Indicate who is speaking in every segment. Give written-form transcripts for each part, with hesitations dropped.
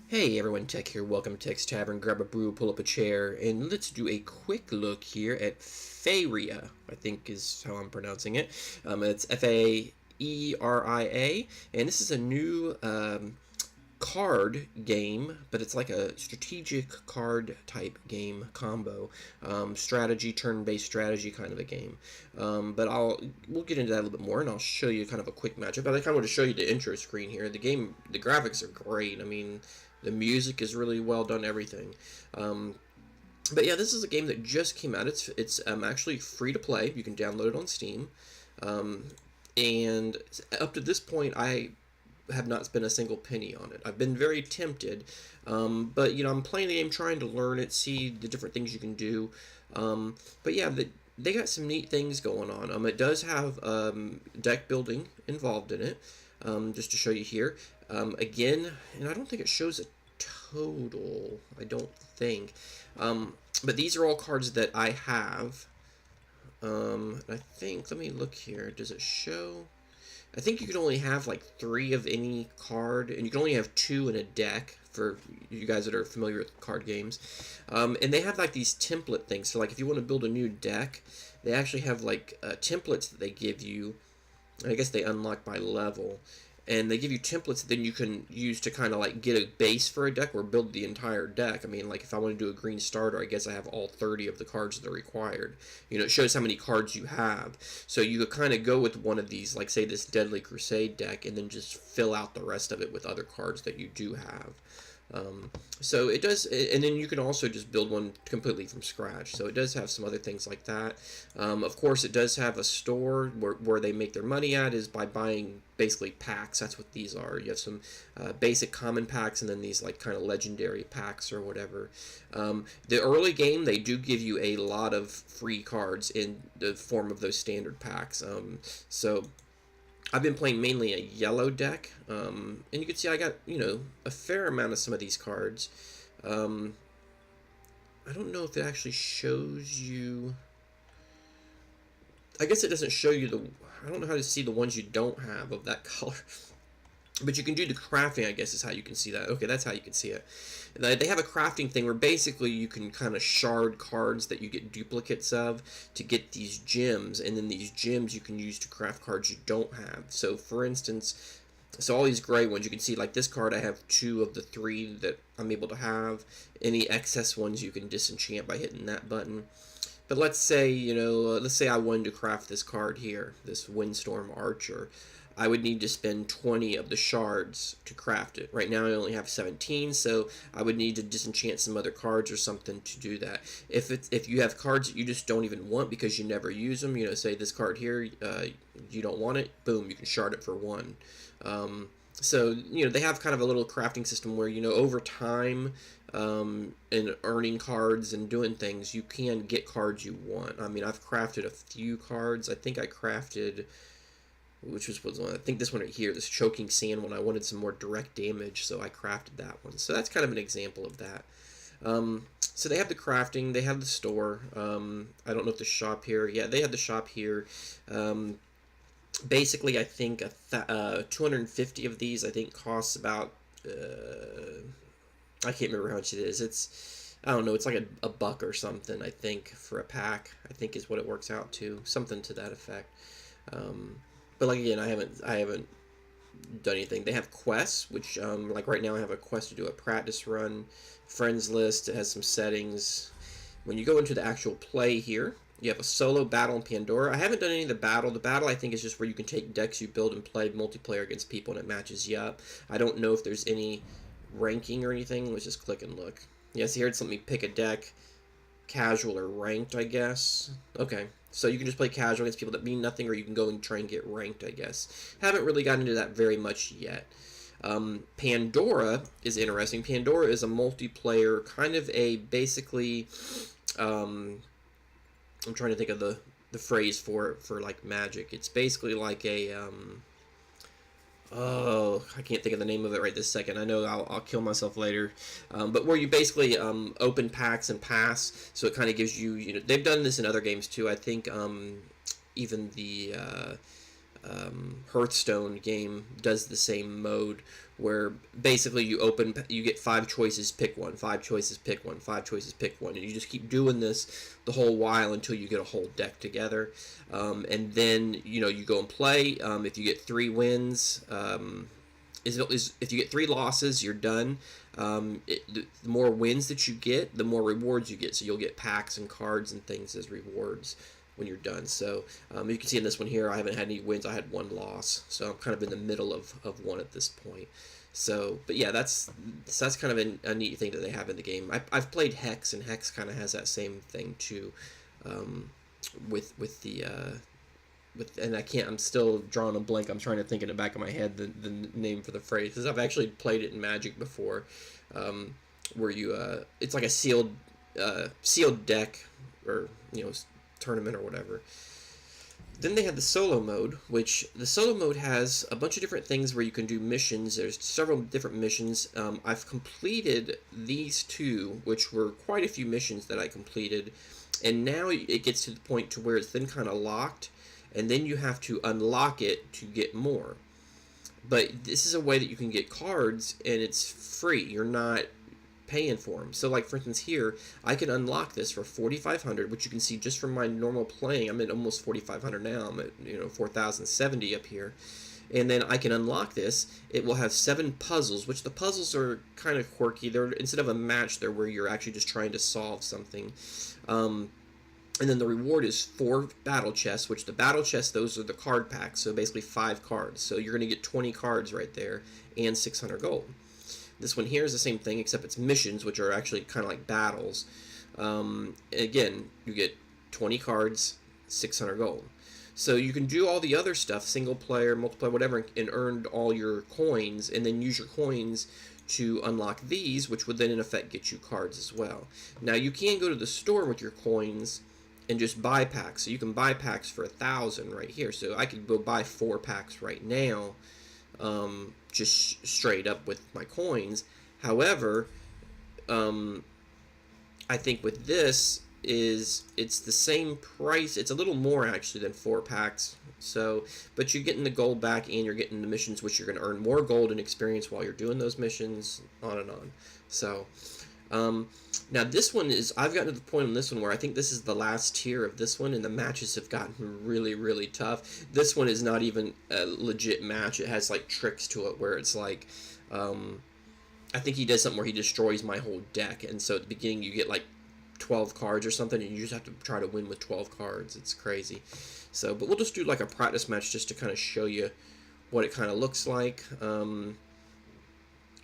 Speaker 1: Hey everyone, Tech here. Welcome to Tech's Tavern. Grab a brew, pull up a chair, and let's do a quick look here at Faeria, I think is how I'm pronouncing it. It's Faeria, and this is a new card game, but it's like a strategic card type game combo, strategy, turn-based strategy kind of a game. But we'll get into that a little bit more, and I'll show you kind of a quick matchup. But I kind of want to show you the intro screen here. The game, the graphics are great. I mean, the music is really well done. Everything. But yeah, this is a game that just came out. It's actually free to play. You can download it on Steam. And up to this point, I have not spent a single penny on it. I've been very tempted, but I'm playing the game, trying to learn it, see the different things you can do. But yeah, they got some neat things going on. It does have deck building involved in it, just to show you here. Again, and I don't think it shows a total. I don't think. But these are all cards that I have. I think, let me look here. Does it show? I think you can only have like 3 of any card, and you can only have 2 in a deck for you guys that are familiar with card games. And they have like these template things. So like if you want to build a new deck, they actually have like templates that they give you. I guess they unlock by level. And they give you templates that then you can use to kind of like get a base for a deck or build the entire deck. I mean, like if I want to do a green starter, I guess I have all 30 of the cards that are required. It shows how many cards you have. So you could kind of go with one of these, like say this Deadly Crusade deck, and then just fill out the rest of it with other cards that you do have. So it does, and then you can also just build one completely from scratch. So it does have some other things like that. Of course, it does have a store where they make their money at is by buying basically packs. That's what these are. You have some basic common packs, and then these like kind of legendary packs or whatever. The early game, they do give you a lot of free cards in the form of those standard packs. So I've been playing mainly a yellow deck, and you can see I got, a fair amount of some of these cards. I don't know if it actually shows you. I guess it doesn't show you I don't know how to see the ones you don't have of that color. But you can do the crafting, I guess, is how you can see that. Okay, that's how you can see it. They have a crafting thing where basically you can kind of shard cards that you get duplicates of to get these gems, and then these gems you can use to craft cards you don't have. So, for instance, all these gray ones, you can see, like this card, I have 2 of the 3 that I'm able to have. Any excess ones you can disenchant by hitting that button. But let's say, let's say I wanted to craft this card here, this Windstorm Archer. I would need to spend 20 of the shards to craft it. Right now I only have 17, so I would need to disenchant some other cards or something to do that. If you have cards that you just don't even want because you never use them, say this card here, you don't want it, boom, you can shard it for 1. So, they have kind of a little crafting system where, over time, and earning cards and doing things, you can get cards you want. I mean, I've crafted a few cards. I think I crafted, which was one, I think this one right here, this Choking Sand one, I wanted some more direct damage, so I crafted that one. So that's kind of an example of that. So they have the crafting, they have the store. I don't know if the shop here, yeah, they have the shop here. Basically, I think 250 of these, I think, costs about, I can't remember how much it is. I don't know, it's like a buck or something, I think, for a pack, I think is what it works out to. Something to that effect. But like again, I haven't done anything. They have quests, which like right now I have a quest to do a practice run, friends list. It has some settings. When you go into the actual play here, you have a solo battle in Pandora. I haven't done any of the battle. The battle, I think, is just where you can take decks you build and play multiplayer against people, and it matches you up. I don't know if there's any ranking or anything. Let's just click and look. Yes, here it's let me pick a deck. Casual or ranked, I guess. Okay, so you can just play casual against people that mean nothing, or you can go and try and get ranked, I guess. Haven't really gotten into that very much yet. Pandora is interesting. Pandora is a multiplayer, kind of a, basically, I'm trying to think of the phrase for like Magic. It's basically like a, oh, I can't think of the name of it right this second. I know I'll kill myself later. But where you basically open packs and pass, so it kind of gives you, they've done this in other games too. I think even the Hearthstone game does the same mode, where basically you get 5 choices, pick one, 5 choices, pick one, 5 choices, pick one, and you just keep doing this the whole while until you get a whole deck together, and then you go and play. If you get 3 wins, if you get 3 losses, you're done. The more wins that you get, the more rewards you get. So you'll get packs and cards and things as rewards when you're done. So you can see in this one here, I haven't had any wins. I had 1 loss. So I'm kind of in the middle of one at this point. So, but yeah, that's kind of a neat thing that they have in the game. I've played Hex, and Hex kind of has that same thing too, with the and I'm still drawing a blank. I'm trying to think in the back of my head the name for the phrase, because I've actually played it in Magic before, where it's like a sealed deck, or tournament or whatever. Then they have the solo mode, which the solo mode has a bunch of different things where you can do missions. There's several different missions. I've completed these 2, which were quite a few missions that I completed, and now it gets to the point to where it's then kind of locked, and then you have to unlock it to get more. But this is a way that you can get cards, and it's free. You're not paying for them. So, like, for instance, here, I can unlock this for 4,500, which you can see just from my normal playing. I'm at almost 4,500 now. I'm at 4,070 up here. And then I can unlock this. It will have 7 puzzles, which the puzzles are kind of quirky. They're, instead of a match, they're where you're actually just trying to solve something. And then the reward is 4 battle chests, which the battle chests, those are the card packs, so basically 5 cards. So you're going to get 20 cards right there, and 600 gold. This one here is the same thing, except it's missions, which are actually kind of like battles. Again, you get 20 cards, 600 gold. So you can do all the other stuff, single player, multiplayer, whatever, and earn all your coins, and then use your coins to unlock these, which would then in effect get you cards as well. Now you can go to the store with your coins and just buy packs. So you can buy packs for 1,000 right here. So I could go buy 4 packs right now, just straight up with my coins. However, I think with this it's the same price. It's a little more actually than 4 packs. So, but you're getting the gold back, and you're getting the missions, which you're going to earn more gold and experience while you're doing those missions, on and on. So, now this one is, I've gotten to the point on this one where I think this is the last tier of this one, and the matches have gotten really, really tough. This one is not even a legit match. It has like tricks to it where it's like, I think he does something where he destroys my whole deck, and so at the beginning you get like 12 cards or something, and you just have to try to win with 12 cards. It's crazy. So, but we'll just do like a practice match just to kind of show you what it kind of looks like. And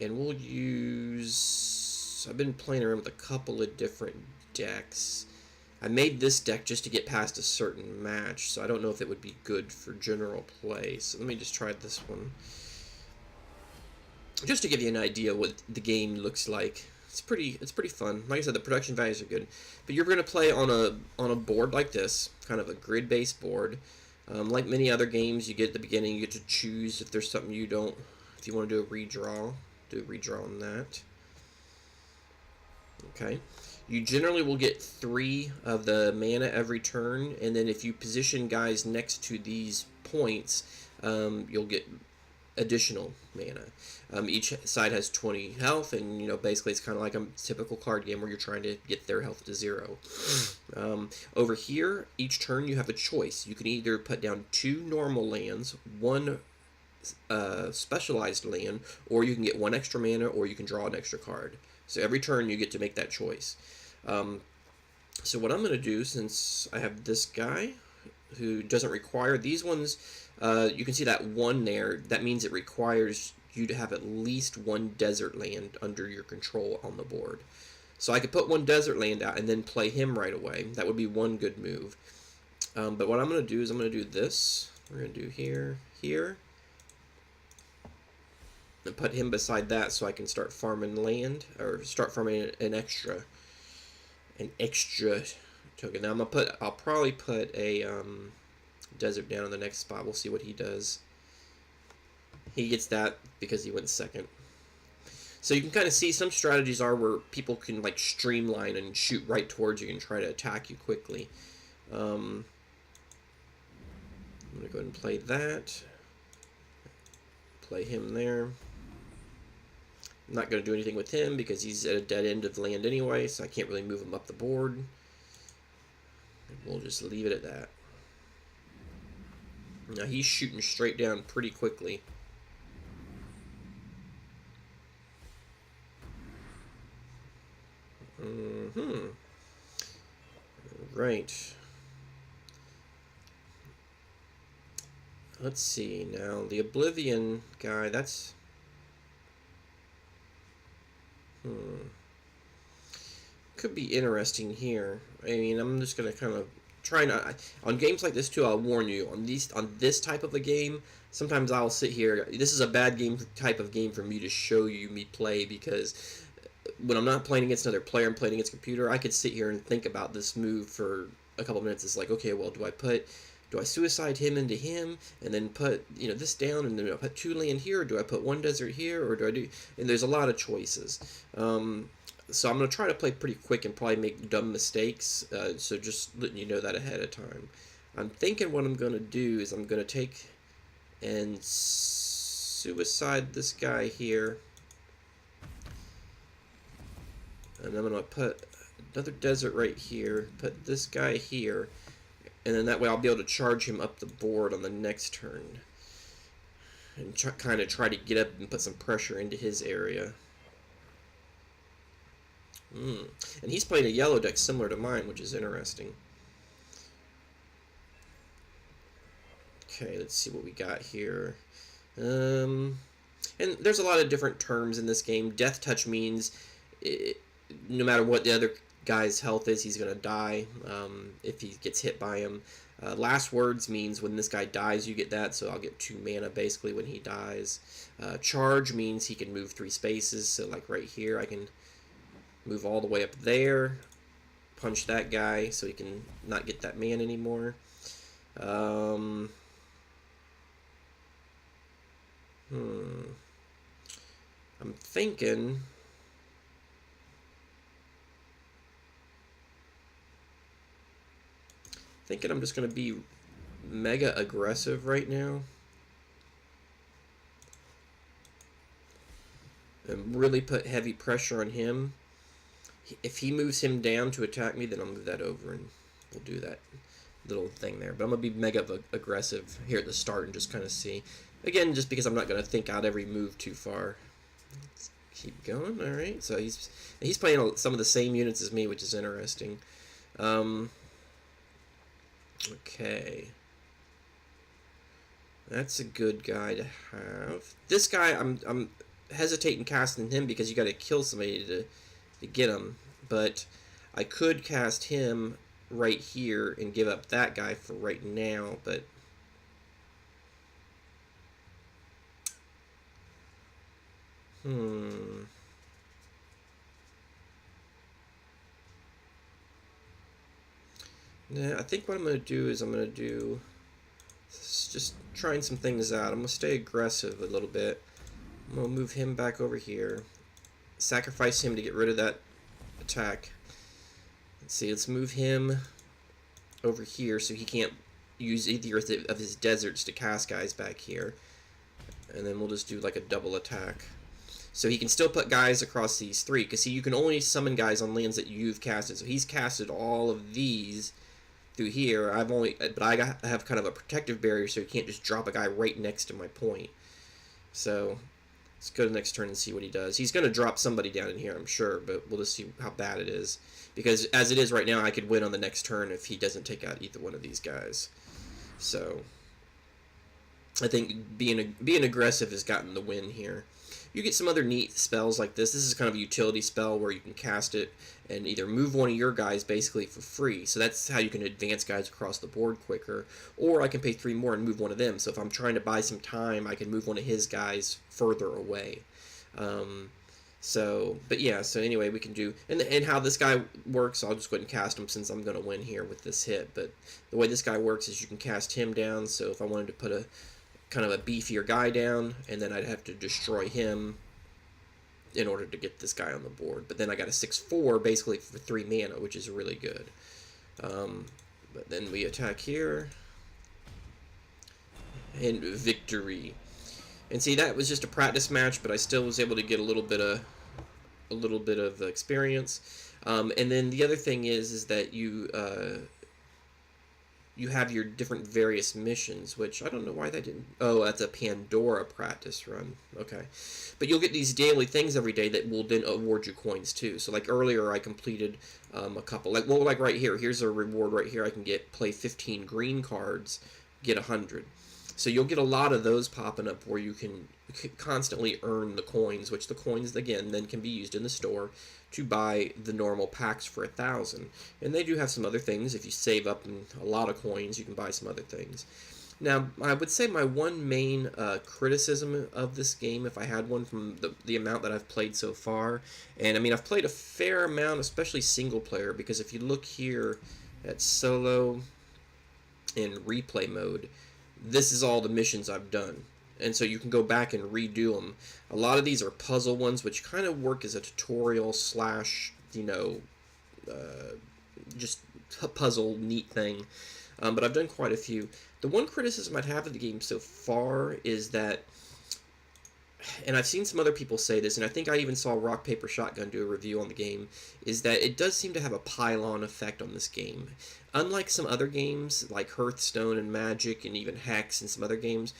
Speaker 1: we'll use, I've been playing around with a couple of different decks. I made this deck just to get past a certain match, so I don't know if it would be good for general play. So let me just try this one, just to give you an idea what the game looks like. It's pretty fun. Like I said, the production values are good. But you're going to play on a board like this, kind of a grid-based board. Like many other games, you get at the beginning, you get to choose if there's something you don't, if you want to do a redraw, do a redraw on that. Okay. You generally will get 3 of the mana every turn, and then if you position guys next to these points, you'll get additional mana. Each side has 20 health, and basically it's kind of like a typical card game where you're trying to get their health to 0. Over here, each turn you have a choice. You can either put down 2 normal lands, 1 specialized land, or you can get 1 extra mana, or you can draw an extra card. So every turn you get to make that choice. So what I'm going to do, since I have this guy who doesn't require these ones, you can see that 1 there. That means it requires you to have at least 1 desert land under your control on the board. So I could put 1 desert land out and then play him right away. That would be one good move. But what I'm going to do is I'm going to do this. We're going to do here, and put him beside that so I can start farming land, or start farming an extra token. Now I'll probably put a desert down in the next spot. We'll see what he does. He gets that because he went second. So you can kind of see some strategies are where people can like streamline and shoot right towards you and try to attack you quickly. I'm going to go ahead and play that. Play him there. I'm not going to do anything with him because he's at a dead end of the land anyway, so I can't really move him up the board. And we'll just leave it at that. Now he's shooting straight down pretty quickly. Right. Let's see now. The Oblivion guy, that's... Could be interesting here. I mean, I'm just going to kind of try not... On games like this, too, I'll warn you. On this type of a game, sometimes I'll sit here... This is a bad type of game for me to show you me play, because when I'm not playing against another player, I'm playing against a computer, I could sit here and think about this move for a couple minutes. It's like, okay, well, do I suicide him into him and then put, this down, and then I put 2 land here, or do I put 1 desert here, or do I do... And there's a lot of choices. So I'm going to try to play pretty quick and probably make dumb mistakes, so just letting you know that ahead of time. I'm thinking what I'm going to do is I'm going to take and suicide this guy here. And I'm going to put another desert right here, put this guy here, and then that way I'll be able to charge him up the board on the next turn. And kind of try to get up and put some pressure into his area. And he's playing a yellow deck similar to mine, which is interesting. Okay, let's see what we got here. And there's a lot of different terms in this game. Death touch means no matter what the other guy's health is, he's going to die if he gets hit by him. Last words means when this guy dies, you get that, so I'll get 2 mana basically when he dies. Charge means he can move 3 spaces, so like right here I can move all the way up there, punch that guy so he can not get that man anymore. I'm thinking... I'm just going to be mega aggressive right now. And really put heavy pressure on him. If he moves him down to attack me, then I'll move that over and we'll do that little thing there. But I'm going to be mega aggressive here at the start and just kind of see. Again, just because I'm not going to think out every move too far. Let's keep going. Alright, so he's playing some of the same units as me, which is interesting. Okay. That's a good guy to have. This guy, I'm hesitating casting him because you got to kill somebody to get him. But I could cast him right here and give up that guy for right now, but... Yeah, I think what I'm going to do is just trying some things out. I'm going to stay aggressive a little bit. I'm going to move him back over here. Sacrifice him to get rid of that attack. Let's see, let's move him over here so he can't use either of his deserts to cast guys back here. And then we'll just do like a double attack. So he can still put guys across these 3, because see, you can only summon guys on lands that you've casted. So he's casted all of these through here. But I have kind of a protective barrier, so he can't just drop a guy right next to my point. So let's go to the next turn and see what he does. He's going to drop somebody down in here, I'm sure, but we'll just see how bad it is. Because as it is right now, I could win on the next turn if he doesn't take out either one of these guys. So I think being aggressive has gotten the win here. You get some other neat spells like this. This is kind of a utility spell where you can cast it and either move one of your guys basically for free. So that's how you can advance guys across the board quicker. Or I can pay 3 more and move one of them. So if I'm trying to buy some time, I can move one of his guys further away. But yeah, so anyway, we can do... And how this guy works, I'll just go ahead and cast him since I'm going to win here with this hit. But the way this guy works is you can cast him down. So if I wanted to put a kind of a beefier guy down, and then I'd have to destroy him in order to get this guy on the board. But then I got a 6/4 basically for 3 mana, which is really good. But then we attack here. and victory. And see, that was just a practice match, but I still was able to get a little bit of experience. And then the other thing is that you have your different various missions, which I don't know why that didn't. Oh, that's a Pandora practice run. Okay, but you'll get these daily things every day that will then award you coins too. So like earlier, I completed a couple. Like right here. Here's a reward right here. I can play 15 green cards, get 100. So you'll get a lot of those popping up where you can constantly earn the coins, which the coins again then can be used in the store to buy the normal packs for 1,000. And they do have some other things. If you save up a lot of coins, you can buy some other things. Now, I would say my one main criticism of this game, if I had one from the amount that I've played so far, and I mean, I've played a fair amount, especially single player, because if you look here at solo and replay mode, this is all the missions I've done. And so you can go back and redo them. A lot of these are puzzle ones, which kind of work as a tutorial slash, just a puzzle neat thing. But I've done quite a few. The one criticism I'd have of the game so far is that, and I've seen some other people say this, and I think I even saw Rock Paper Shotgun do a review on the game, is that it does seem to have a pylon effect on this game. Unlike some other games, like Hearthstone and Magic and even Hex and some other games,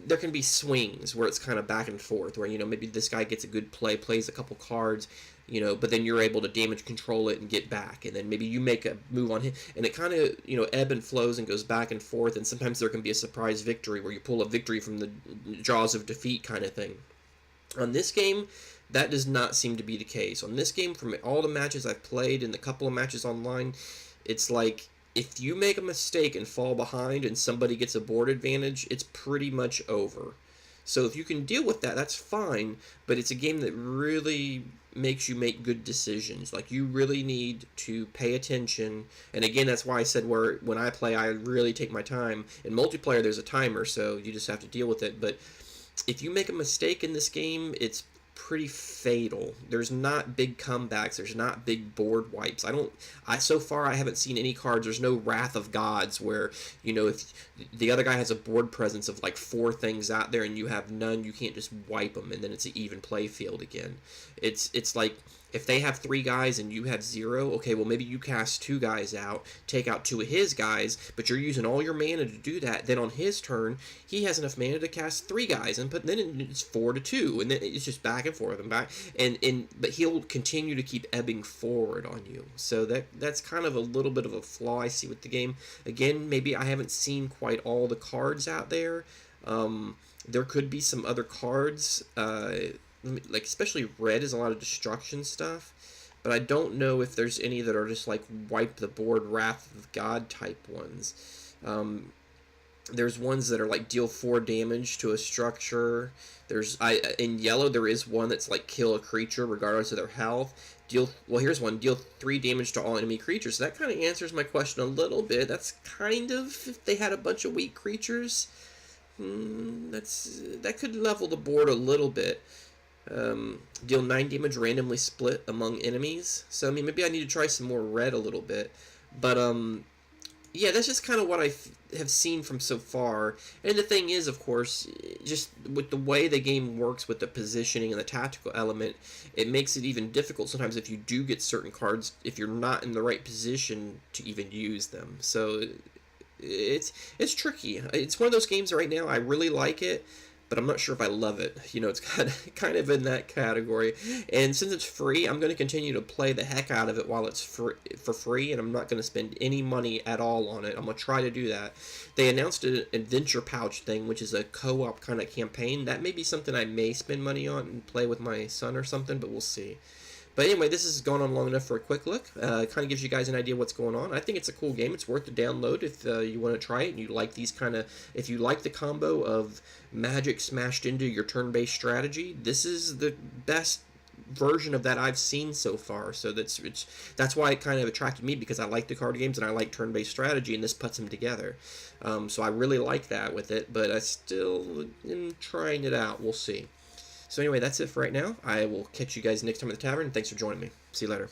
Speaker 1: there can be swings where it's kind of back and forth, where, maybe this guy gets a good play, plays a couple cards, but then you're able to damage control it and get back, and then maybe you make a move on him, and it kind of, ebb and flows and goes back and forth, and sometimes there can be a surprise victory where you pull a victory from the jaws of defeat kind of thing. On this game, that does not seem to be the case. On this game, from all the matches I've played and the couple of matches online, it's like, if you make a mistake and fall behind and somebody gets a board advantage, it's pretty much over. So if you can deal with that, that's fine, but it's a game that really makes you make good decisions. Like, you really need to pay attention, and again, that's why I said when I play, I really take my time. In multiplayer, there's a timer, so you just have to deal with it, but if you make a mistake in this game, it's pretty fatal. There's not big comebacks. There's not big board wipes. So far I haven't seen any cards. There's no Wrath of Gods where, if the other guy has a board presence of like 4 things out there and you have none, you can't just wipe them and then it's an even play field again. It's like, if they have 3 guys and you have 0, okay, well, maybe you cast 2 guys out, take out 2 of his guys, but you're using all your mana to do that. Then on his turn, he has enough mana to cast 3 guys, and then it's 4-2, and then it's just back and forth and back. But he'll continue to keep ebbing forward on you. So that's kind of a little bit of a flaw I see with the game. Again, maybe I haven't seen quite all the cards out there. There could be some other cards. Like, especially red is a lot of destruction stuff, but I don't know if there's any that are just like wipe the board Wrath of God type ones. There's ones that are like deal 4 damage to a structure. In yellow there is one that's like kill a creature regardless of their health. Here's one, deal 3 damage to all enemy creatures. So that kind of answers my question a little bit. That's kind of, if they had a bunch of weak creatures, that could level the board a little bit. Deal 9 damage randomly split among enemies. So, I mean, maybe I need to try some more red a little bit. But, yeah, that's just kind of what I have seen from so far. And the thing is, of course, just with the way the game works with the positioning and the tactical element, it makes it even difficult sometimes if you do get certain cards, if you're not in the right position to even use them. So, it's tricky. It's one of those games right now, I really like it, but I'm not sure if I love it. It's kind of in that category. And since it's free, I'm going to continue to play the heck out of it while it's for free, and I'm not going to spend any money at all on it. I'm going to try to do that. They announced an adventure pouch thing, which is a co-op kind of campaign. That may be something I may spend money on and play with my son or something, but we'll see. But anyway, this has gone on long enough for a quick look. Kind of gives you guys an idea what's going on. I think it's a cool game. It's worth the download if you want to try it and you like if you like the combo of Magic smashed into your turn-based strategy. This is the best version of that I've seen so far. So that's why it kind of attracted me, because I like the card games and I like turn-based strategy, and this puts them together. So I really like that with it, but I still am trying it out. We'll see. So anyway, that's it for right now. I will catch you guys next time at the tavern. Thanks for joining me. See you later.